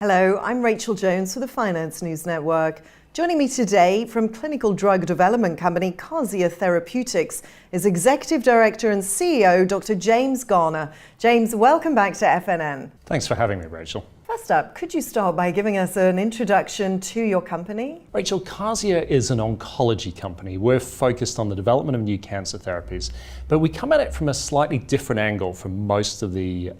Hello, I'm Rachel Jones for the Finance News Network. Joining me today from clinical drug development company Kazia Therapeutics is Executive Director and CEO Dr. James Garner. James, welcome back to FNN. Thanks for having me, Rachel. First up, could you start by giving us an introduction to your company? Rachel, Kazia is an oncology company. We're focused on the development of new cancer therapies, but we come at it from a slightly different angle from most of the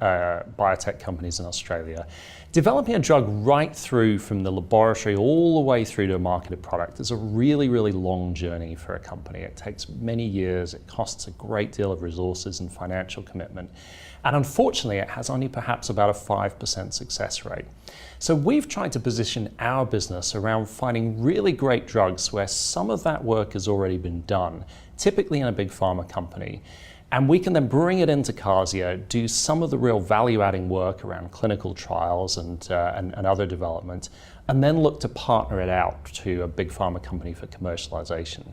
biotech companies in Australia. Developing a drug right through from the laboratory all the way through to a marketed product is a really, really long journey for a company. It takes many years, it costs a great deal of resources and financial commitment. And unfortunately, it has only perhaps about a 5% success rate. So we've tried to position our business around finding really great drugs where some of that work has already been done, typically in a big pharma company. And we can then bring it into Kazia, do some of the real value-adding work around clinical trials and other development, and then look to partner it out to a big pharma company for commercialization.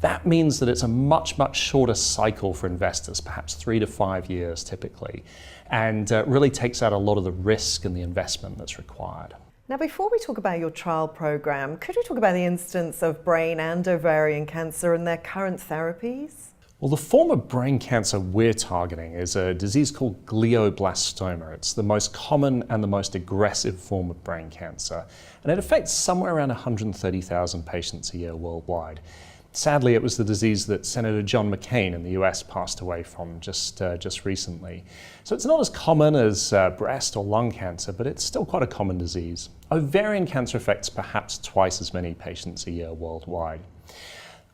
That means that it's a much, much shorter cycle for investors, perhaps 3 to 5 years typically, and really takes out a lot of the risk and the investment that's required. Now, before we talk about your trial program, could we talk about the incidence of brain and ovarian cancer and their current therapies? Well, the form of brain cancer we're targeting is a disease called glioblastoma. It's the most common and the most aggressive form of brain cancer, and it affects somewhere around 130,000 patients a year worldwide. Sadly, it was the disease that Senator John McCain in the US passed away from just recently. So it's not as common as breast or lung cancer, but it's still quite a common disease. Ovarian cancer affects perhaps twice as many patients a year worldwide.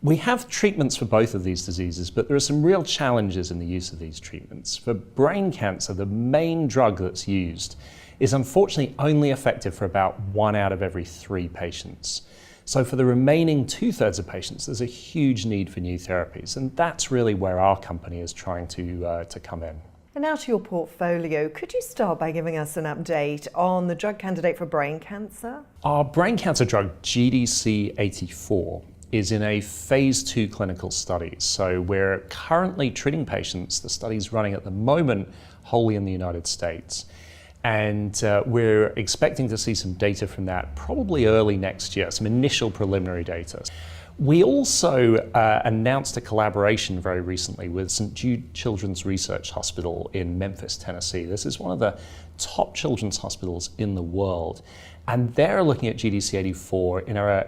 We have treatments for both of these diseases, but there are some real challenges in the use of these treatments. For brain cancer, the main drug that's used is unfortunately only effective for about 1 out of every 3 patients. So for the remaining 2/3 of patients, there's a huge need for new therapies, and that's really where our company is trying to come in. And now to your portfolio, could you start by giving us an update on the drug candidate for brain cancer? Our brain cancer drug, GDC84, is in a phase 2 clinical study. So we're currently treating patients. The study's running at the moment wholly in the United States. And we're expecting to see some data from that probably early next year, some initial preliminary data. We also announced a collaboration very recently with St Judes Children's Research Hospital in Memphis, Tennessee. This is one of the top children's hospitals in the world. And they're looking at GDC84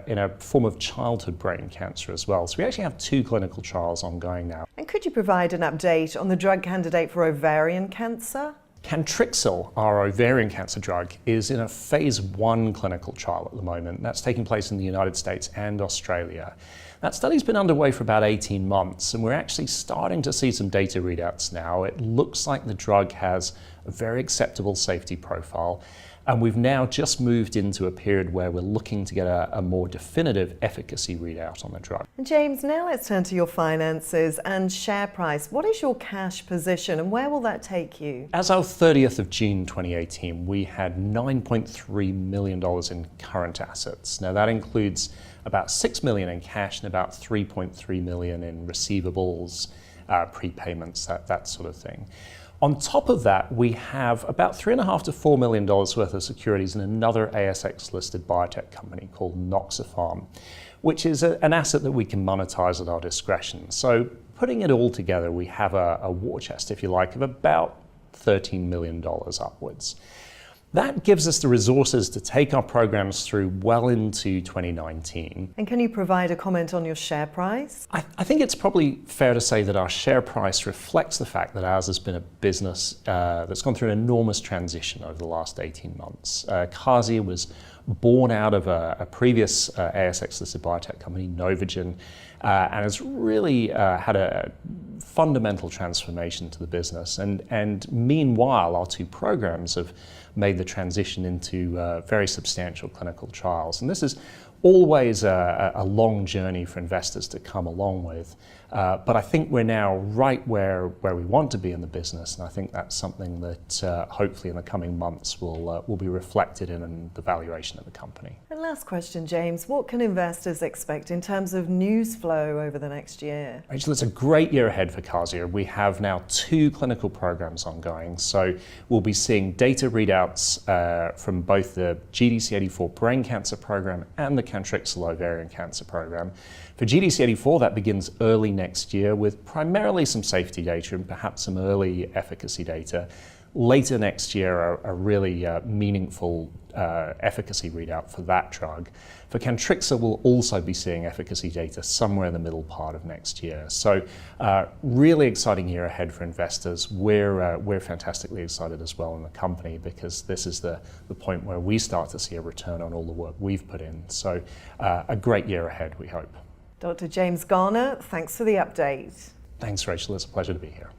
in a form of childhood brain cancer as well. So we actually have 2 clinical trials ongoing now. And could you provide an update on the drug candidate for ovarian cancer? Cantrixil, our ovarian cancer drug, is in a phase 1 clinical trial at the moment. That's taking place in the United States and Australia. That study's been underway for about 18 months, and we're actually starting to see some data readouts now. It looks like the drug has a very acceptable safety profile, and we've now just moved into a period where we're looking to get a more definitive efficacy readout on the drug. And James, now let's turn to your finances and share price. What is your cash position and where will that take you? As of 30th of June 2018, we had $9.3 million in current assets. Now that includes about $6 million in cash and about $3.3 million in receivables, prepayments, that sort of thing. On top of that, we have about $3.5 to $4 million worth of securities in another ASX-listed biotech company called Noxapharm, which is an asset that we can monetize at our discretion. So putting it all together, we have a war chest, if you like, of about $13 million upwards. That gives us the resources to take our programs through well into 2019. And can you provide a comment on your share price? I think it's probably fair to say that our share price reflects the fact that ours has been a business that's gone through an enormous transition over the last 18 months. Kazia was born out of a previous ASX-listed biotech company, Novogen, and has really had a fundamental transformation to the business. And meanwhile, our 2 programs have made the transition into very substantial clinical trials. And this is always a long journey for investors to come along with. But I think we're now right where we want to be in the business, and I think that's something that hopefully in the coming months will be reflected in the valuation of the company. And last question, James, what can investors expect in terms of news flow over the next year? Rachel, it's a great year ahead for Kazia. We have now 2 clinical programs ongoing, so we'll be seeing data readouts from both the GDC84 brain cancer program and the Cantrixil ovarian cancer program. For GDC84, that begins early next year with primarily some safety data and perhaps some early efficacy data. Later next year, a really meaningful efficacy readout for that drug. For Cantrixil, we'll also be seeing efficacy data somewhere in the middle part of next year. So really exciting year ahead for investors. We're fantastically excited as well in the company because this is the point where we start to see a return on all the work we've put in. So a great year ahead, we hope. Dr. James Garner, thanks for the update. Thanks, Rachel. It's a pleasure to be here.